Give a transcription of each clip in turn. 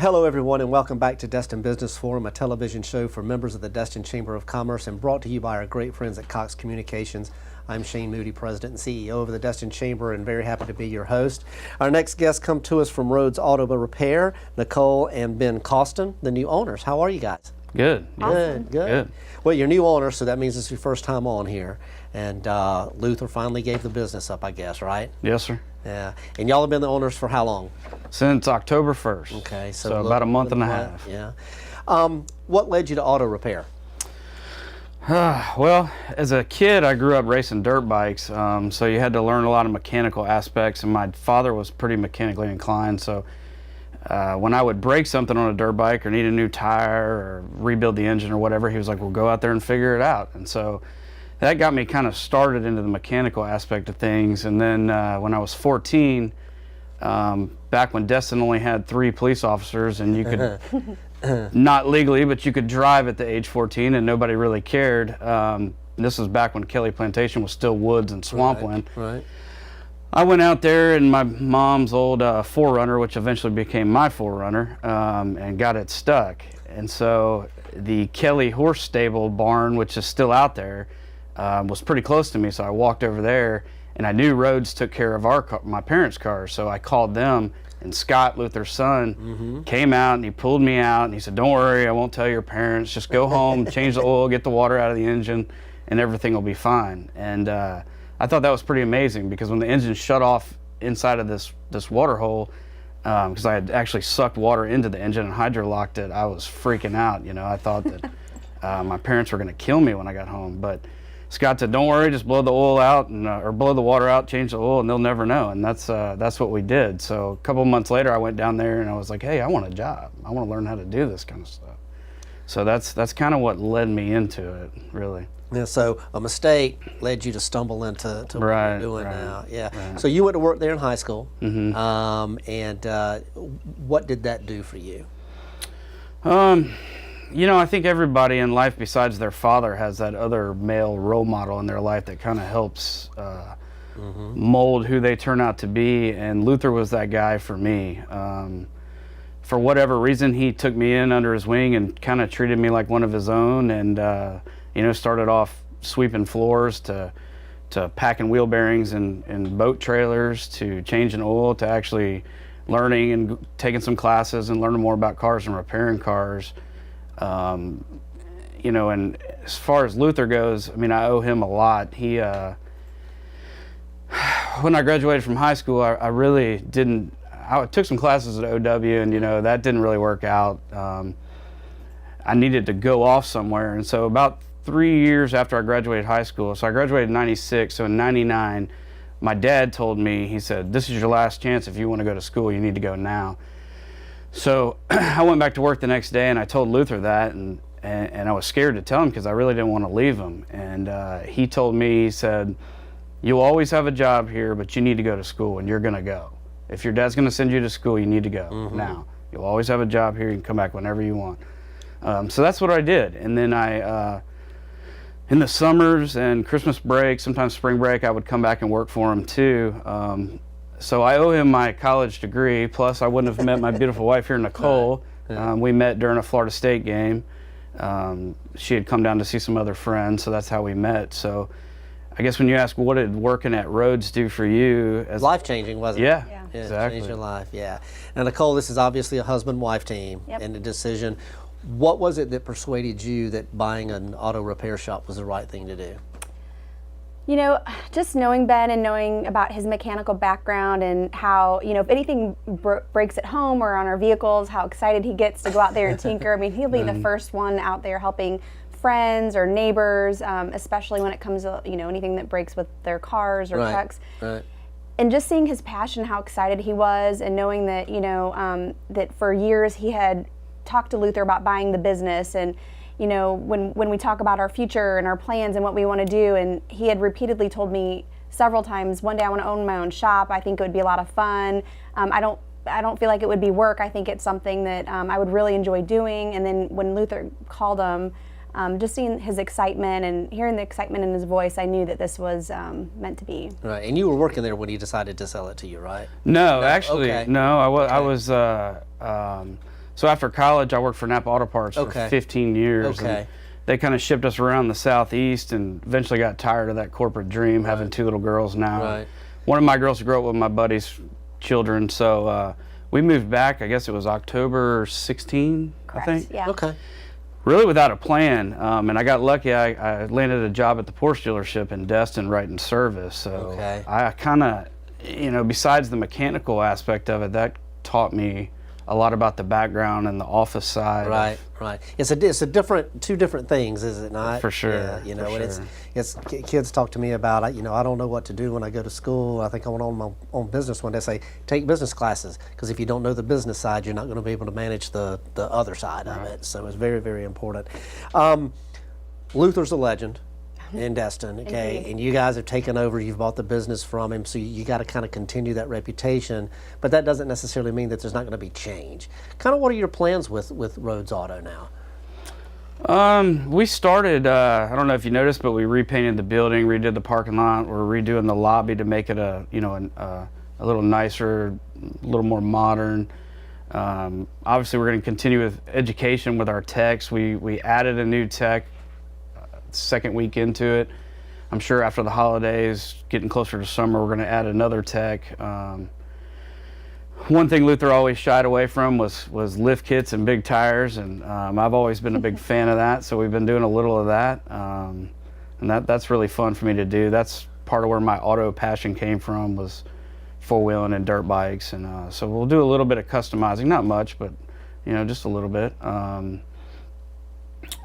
hello everyone, and welcome back to Destin Business Forum, a television show for members of the Destin Chamber of Commerce and brought to you by our great friends at Cox Communications. I'm Shane Moody, President and CEO of the Destin Chamber, and very happy to be your host. Our next guests come to us from Rhodes Auto Repair, Nicole and Ben Causton, the new owners. How are you guys? Good. Good, good. Well, you're new owners, so that means it's your first time on here. And Luther finally gave the business up, I guess, right? Yes, sir. Yeah. And y'all have been the owners for how long? Since October 1st. Okay. So about a month and a half. Yeah. What led you to auto repair? Well, as a kid, I grew up racing dirt bikes, so you had to learn a lot of mechanical aspects, and my father was pretty mechanically inclined, so when I would break something on a dirt bike or need a new tire or rebuild the engine or whatever, he was like, well, go out there and figure it out. And so that got me kind of started into the mechanical aspect of things. And then when I was 14, back when Destin only had 3 police officers and you could, not legally, but you could drive at the age 14 and nobody really cared. This was back when Kelly Plantation was still woods and swampland. Right. I went out there in my mom's old 4Runner, which eventually became my 4Runner, and got it stuck. And so the Kelly horse stable barn, which is still out there, was pretty close to me. So I walked over there, and I knew Rhodes took care of my parents' cars. So I called them, and Scott, Luther's son, came out, and he pulled me out, and he said, don't worry, I won't tell your parents. Just go home, change the oil, get the water out of the engine, and everything will be fine. And I thought that was pretty amazing, because when the engine shut off inside of this water hole, because I had actually sucked water into the engine and hydrolocked it, I was freaking out. You know, I thought that my parents were going to kill me when I got home. But Scott said, don't worry, just blow the oil out, and, or blow the water out, change the oil, and they'll never know. And that's what we did. So a couple of months later, I went down there and I was like, hey, I want a job. I want to learn how to do this kind of stuff. So that's kind of what led me into it, really. Yeah, so a mistake led you to stumble into what you're doing now. Yeah. Right. So you went to work there in high school, and what did that do for you? You know, I think everybody in life besides their father has that other male role model in their life that kind of helps mold who they turn out to be, and Luther was that guy for me. For whatever reason, he took me in under his wing and kind of treated me like one of his own, and you know, started off sweeping floors to packing wheel bearings in boat trailers, to changing oil, to actually learning and taking some classes and learning more about cars and repairing cars. You know, and as far as Luther goes, I mean, I owe him a lot. He, when I graduated from high school, I really didn't, I took some classes at OW, and, you know, that didn't really work out. I needed to go off somewhere, and so about 3 years after I graduated high school, so I graduated in '96, so in '99, my dad told me, he said, this is your last chance. If you want to go to school, you need to go now. So I went back to work the next day, and I told Luther that, and I was scared to tell him because I really didn't want to leave him. And he told me, he said, you'll always have a job here, but you need to go to school, and you're going to go. If your dad's going to send you to school, you need to go now. You'll always have a job here. You can come back whenever you want. So that's what I did. And then in the summers and Christmas break, sometimes spring break, I would come back and work for him too. So I owe him my college degree, plus I wouldn't have met my beautiful wife here, Nicole. We met during a Florida State game. She had come down to see some other friends, so that's how we met. So I guess when you ask what did working at Rhodes do for you? Life-changing, wasn't it? Yeah, exactly. Changed your life, yeah. Now, Nicole, this is obviously a husband-wife team and a decision. What was it that persuaded you that buying an auto repair shop was the right thing to do? You know, just knowing Ben and knowing about his mechanical background and how, you know, if anything breaks at home or on our vehicles, how excited he gets to go out there and tinker. I mean, he'll be the first one out there helping friends or neighbors, especially when it comes to, you know, anything that breaks with their cars or trucks. Right. And just seeing his passion, how excited he was, and knowing that, you know, that for years he had talked to Luther about buying the business, and you know, when we talk about our future and our plans and what we want to do, and he had repeatedly told me several times, one day I want to own my own shop. I think it would be a lot of fun. I don't feel like it would be work. I think it's something that I would really enjoy doing. And then when Luther called him, just seeing his excitement and hearing the excitement in his voice, I knew that this was meant to be. Right, and you were working there when he decided to sell it to you, right? No, actually, no. I was So after college, I worked for Napa Auto Parts for 15 years. Okay. And they kind of shipped us around the Southeast and eventually got tired of that corporate dream, having 2 little girls now. Right. One of my girls grew up with my buddy's children, so we moved back, I guess it was October 16, Correct. I think. Yeah. Okay. Really without a plan, and I got lucky. I landed a job at the Porsche dealership in Destin right in service. So I kind of, besides the mechanical aspect of it, that taught me a lot about the background and the office side. Right. It's a different, 2 different things, is it not? For sure. Yeah, for and sure. it's kids talk to me about, I don't know what to do when I go to school. I think I went on my own business one day. Say take business classes, because if you don't know the business side, you're not going to be able to manage the other side of it. So it's very, very important. Luther's a legend in Destin, okay, Indeed. and you guys have taken over. You've bought the business from him, so you got to kind of continue that reputation. But that doesn't necessarily mean that there's not going to be change. Kind of, what are your plans with Rhodes Auto now? We started. I don't know if you noticed, but we repainted the building, redid the parking lot. We're redoing the lobby to make it a little nicer, a little more modern. Obviously, we're going to continue with education with our techs. We added a new tech. Second week into it. I'm sure after the holidays, getting closer to summer, we're going to add another tech. One thing Luther always shied away from was lift kits and big tires, and I've always been a big fan of that, so we've been doing a little of that, and that's really fun for me to do. That's part of where my auto passion came from, was four-wheeling and dirt bikes, and so we'll do a little bit of customizing, not much, but just a little bit. I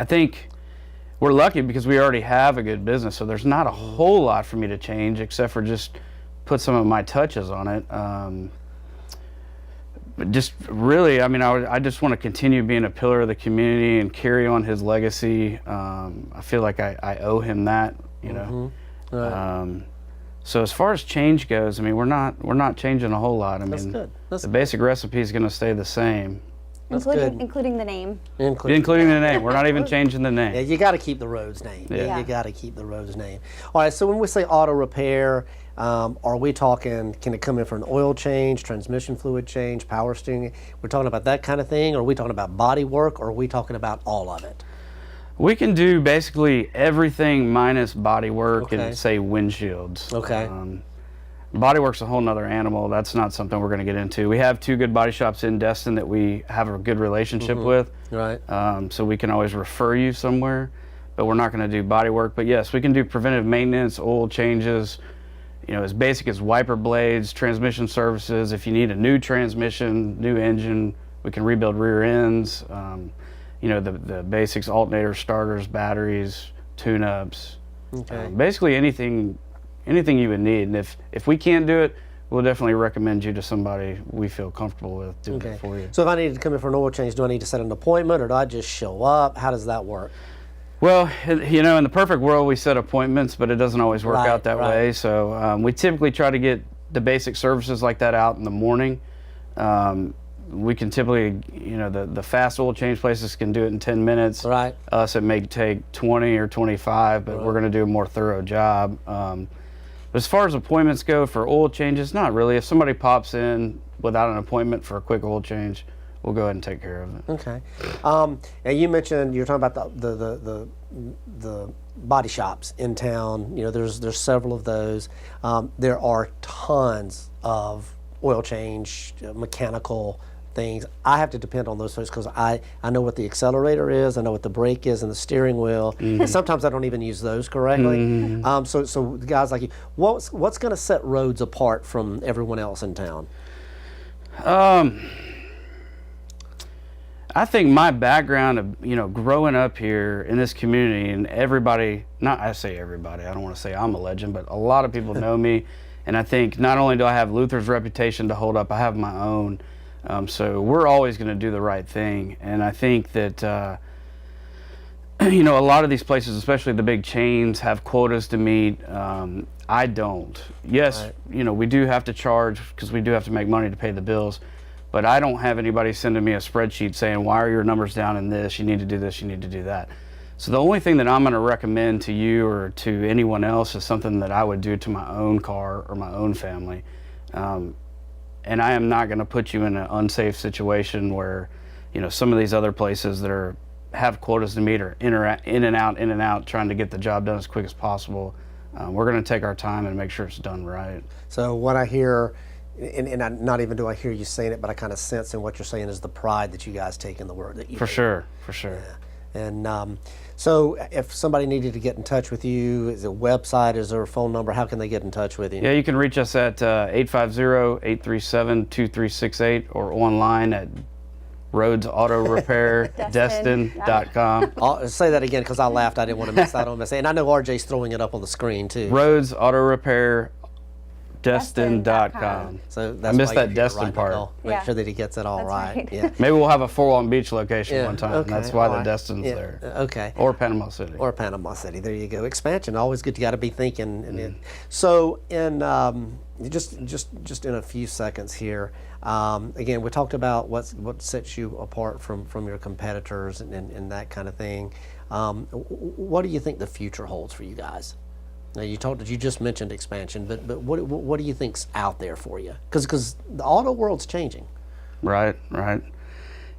think we're lucky because we already have a good business, so there's not a whole lot for me to change except for just put some of my touches on it. But just really, I just want to continue being a pillar of the community and carry on his legacy. I feel like I owe him that, Right. So as far as change goes, we're not changing a whole lot. That's good. The basic recipe is going to stay the same. Including the name. Including the name. We're not even changing the name. Yeah, you got to keep the Rhodes name. Yeah. You got to keep the Rhodes name. All right, so when we say auto repair, are we talking, can it come in for an oil change, transmission fluid change, power steering? We're talking about that kind of thing, or are we talking about body work, or are we talking about all of it? We can do basically everything minus body work Okay. and, say, windshields. Okay. Body work's a whole nother animal. That's not something we're going to get into. We have 2 good body shops in Destin that we have a good relationship with. Right. So we can always refer you somewhere, but we're not going to do body work. But yes, we can do preventive maintenance, oil changes, as basic as wiper blades, transmission services. If you need a new transmission, new engine, we can rebuild rear ends. The basics: alternators, starters, batteries, tune-ups. Okay. Basically anything you would need. And if we can't do it, we'll definitely recommend you to somebody we feel comfortable with doing it for you. So if I needed to come in for an oil change, do I need to set an appointment, or do I just show up? How does that work? Well, in the perfect world, we set appointments, but it doesn't always work out that Right. way. So we typically try to get the basic services like that out in the morning. We can typically, the fast oil change places can do it in 10 minutes. Right. Us, it may take 20 or 25, but we're going to do a more thorough job. But as far as appointments go for oil changes, not really. If somebody pops in without an appointment for a quick oil change, we'll go ahead and take care of it. Okay. And you mentioned, you were talking about the body shops in town. There's several of those. There are tons of oil change, mechanical things. I have to depend on those folks because I know what the accelerator is, I know what the brake is, and the steering wheel. And sometimes I don't even use those correctly. So guys like you, what's going to set Rhodes apart from everyone else in town? I think my background of growing up here in this community, and everybody, I say everybody, I don't want to say I'm a legend, but a lot of people know me, and I think not only do I have Luther's reputation to hold up, I have my own. So we're always going to do the right thing, and I think that a lot of these places, especially the big chains, have quotas to meet. I don't. Yes, Right. We do have to charge because we do have to make money to pay the bills. But I don't have anybody sending me a spreadsheet saying, why are your numbers down in this? You need to do this, you need to do that. So the only thing that I'm going to recommend to you or to anyone else is something that I would do to my own car or my own family. And I am not going to put you in an unsafe situation where, you know, some of these other places that have quotas to meet are in and out, trying to get the job done as quick as possible. We're going to take our time and make sure it's done right. So what I hear, and not even do I hear you saying it, but I kind of sense in what you're saying is the pride that you guys take in the work that you do. For sure. Yeah. And so if somebody needed to get in touch with you, is there a website, is there a phone number, how can they get in touch with you? Yeah, you can reach us at 850-837-2368 or online at Rhodes Auto Repair, Destin.com. I'll say that again because I laughed. I didn't want to miss that on. And I know RJ's throwing it up on the screen too. Rhodes Auto Repair, Destin.com. So I missed why that you're Destin right, part. Nicole. Make sure that he gets it all That's right. right. Yeah. Maybe we'll have a 4 Long Beach location one time. Okay, That's why all the right. Destin's Yeah, there. Okay. Or Panama City. Or Panama City. There you go. Expansion. Always good. You got to be thinking. So in just in a few seconds here. Again, we talked about what sets you apart from your competitors and that kind of thing. What do you think the future holds for you guys? Now you just mentioned expansion, but what do you think's out there for you? Because the auto world's changing. Right.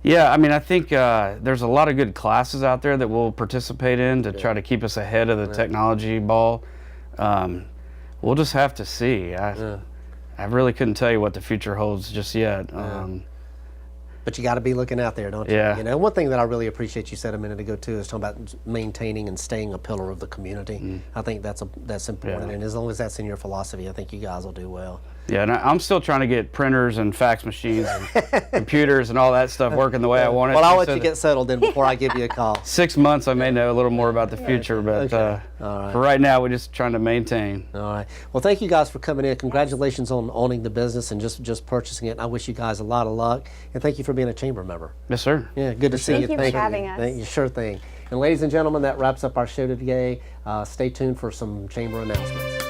Yeah, I mean, I think there's a lot of good classes out there that we'll participate in to try to keep us ahead of the technology ball. We'll just have to see. I really couldn't tell you what the future holds just yet. But you got to be looking out there, don't you? Yeah. You know, one thing that I really appreciate you said a minute ago too is talking about maintaining and staying a pillar of the community. I think that's important, Yeah. and as long as that's in your philosophy, I think you guys will do well. Yeah, and I'm still trying to get printers and fax machines and computers and all that stuff working the way I want it. Well, I'll let So you get settled then before I give you a call. 6 months, I may know a little more about the future, but Okay. All right. for right now, we're just trying to maintain. All right. Well, thank you guys for coming in. Congratulations on owning the business and just purchasing it. And I wish you guys a lot of luck. And thank you for being a chamber member. Yes, sir. Yeah, good to see you. Thank you for having us. Thank you. Sure thing. And ladies and gentlemen, that wraps up our show today. Stay tuned for some chamber announcements.